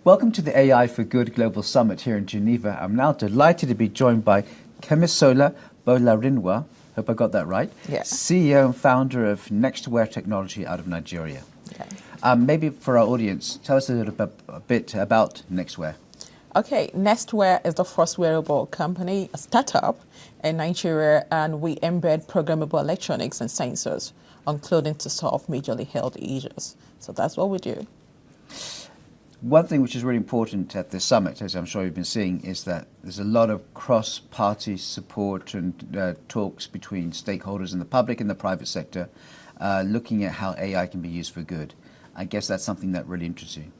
Welcome to the AI for Good Global Summit here in Geneva. I'm now delighted to be joined by Kemisola Bolarinwa, hope I got that right, CEO and founder of NextWear technology out of Nigeria. Maybe for our audience, tell us a bit about NextWear. Okay, NextWear is the first wearable company, a startup in Nigeria, and we embed programmable electronics and sensors on clothing to solve majorly health issues. So that's what we do. One thing which is really important at the summit, as I'm sure you've been seeing, is that there's a lot of cross-party support and talks between stakeholders in the public and the private sector, looking at how AI can be used for good. I guess that's something that really interests you.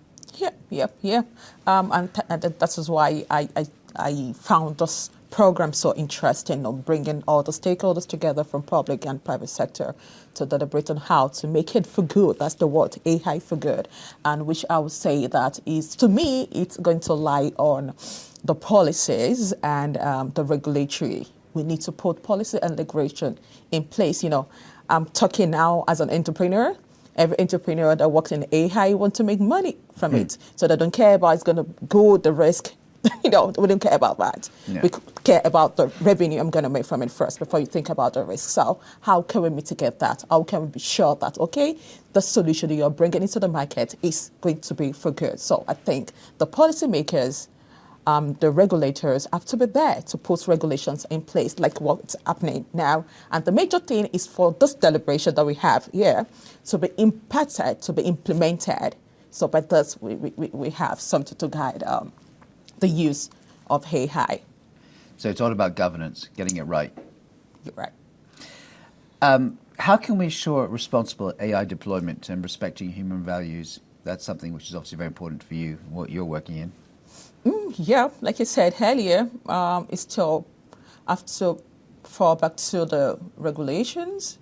Yeah. And that is why I found this program so interesting, of bringing all the stakeholders together from public and private sector to deliberate on how to make it for good. That's the word, AI for good. And which I would say that is, to me, it's going to lie on the policies and the regulatory. We need to put policy and regulation in place. You know, I'm talking now as an entrepreneur. Every entrepreneur that works in AI wants to make money from it. So they don't care about it's going to go the risk. We don't care about that. Yeah. We care about the revenue I'm going to make from it first before you think about the risk. So how can we mitigate that? How can we be sure that, okay, the solution that you're bringing into the market is going to be for good? So I think the policymakers, the regulators have to be there to put regulations in place like what's happening now. And the major thing is for this deliberation that we have here to be impacted, to be implemented. So by this, we have something to guide the use of AI. So it's all about governance, getting it right. You're right. How can we ensure responsible AI deployment and respecting human values? That's something which is obviously very important for you, what you're working in. Yeah, like I said earlier, it's still have to fall back to the regulations.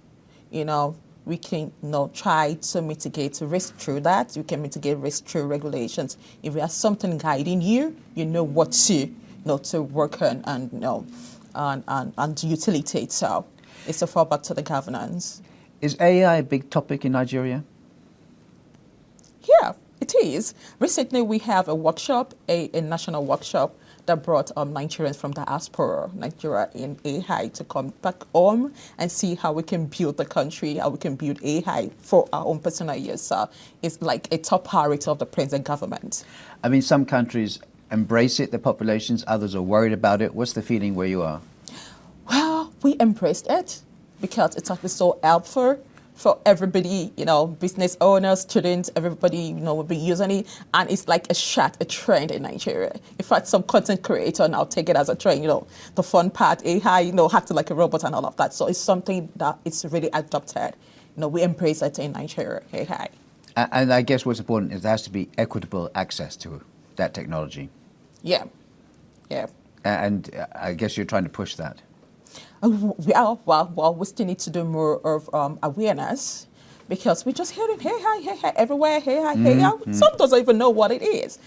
You know, we can try to mitigate risk through that. You can mitigate risk through regulations. If you have something guiding you, you know what to to work on and utility it. So it's a fall back to the governance. Is AI a big topic in Nigeria? Yeah, it is. Recently, we have a workshop, a national workshop that brought Nigerians from diaspora, Nigeria in AI, to come back home and see how we can build the country, how we can build AI for our own personal use. So it's like a top priority of the present government. I mean, some countries embrace it, the populations, others are worried about it. What's the feeling where you are? Well, we embraced it because it's actually so helpful for everybody, business owners, students, everybody, will be using it. And it's like a trend in Nigeria. In fact, some content creator now take it as a trend, the fun part, AI, acting like a robot and all of that. So it's something that it's really adopted. We embrace it in Nigeria, AI. And I guess what's important is there has to be equitable access to that technology. Yeah. And I guess you're trying to push that. Well, we still need to do more of awareness because we're just hearing hey everywhere, hey. Some doesn't even know what it is.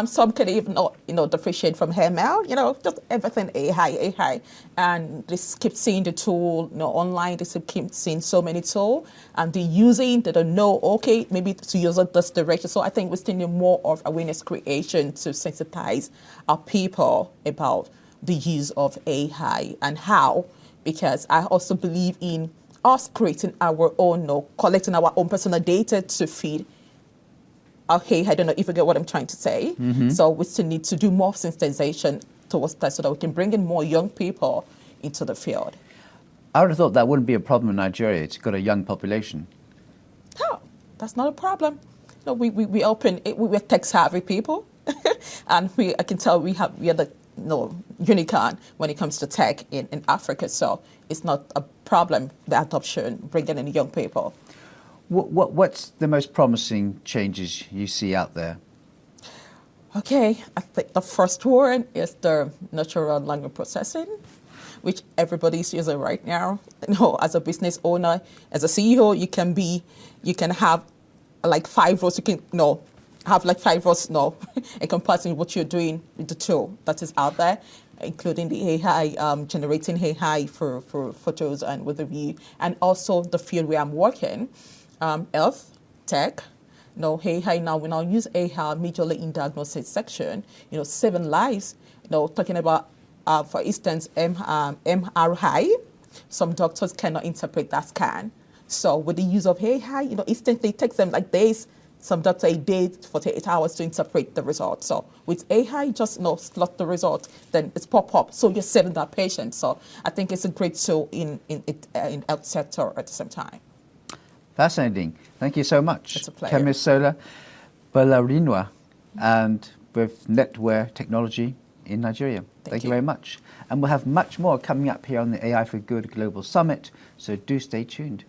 Some can even not, differentiate from ML, just everything AI. And they keep seeing the tool, online, they keep seeing so many tools and they're using, they don't know, okay, maybe to use it this direction. So I think we still need more of awareness creation to sensitize our people about the use of AI and how. Because I also believe in us creating our own, collecting our own personal data to feed our AI. I don't know if you get what I'm trying to say. So we still need to do more sensitization towards that so that we can bring in more young people into the field. I would have thought that wouldn't be a problem in Nigeria. It's got a young population. No, that's not a problem. We're tech-savvy people. And I can tell we are the unicorn when it comes to tech in Africa. So it's not a problem, the adoption, bringing in young people. What's the most promising changes you see out there? Okay, I think the first one is the natural language processing, which everybody's using right now. As a business owner, as a CEO, you can have like 5 roles. You can have like 5 rows encompassing what you're doing with the tool that is out there, including the AI, generating AI for photos and with the view, and also the field where I'm working, health, tech, AI now, we now use AI majorly in diagnosis section, saving lives, talking about, for instance, MRI. Some doctors cannot interpret that scan. So with the use of AI, instantly it takes them like days, some doctors a day, 48 hours to interpret the result. So with AI, just slot the result, then it's pop up. So you're saving that patient. So I think it's a great tool in health sector at the same time. Fascinating. Thank you so much. It's a pleasure. Kemisola Bolarinwa, and with NextWear Technology in Nigeria. Thank you very much. And we'll have much more coming up here on the AI for Good Global Summit, so do stay tuned.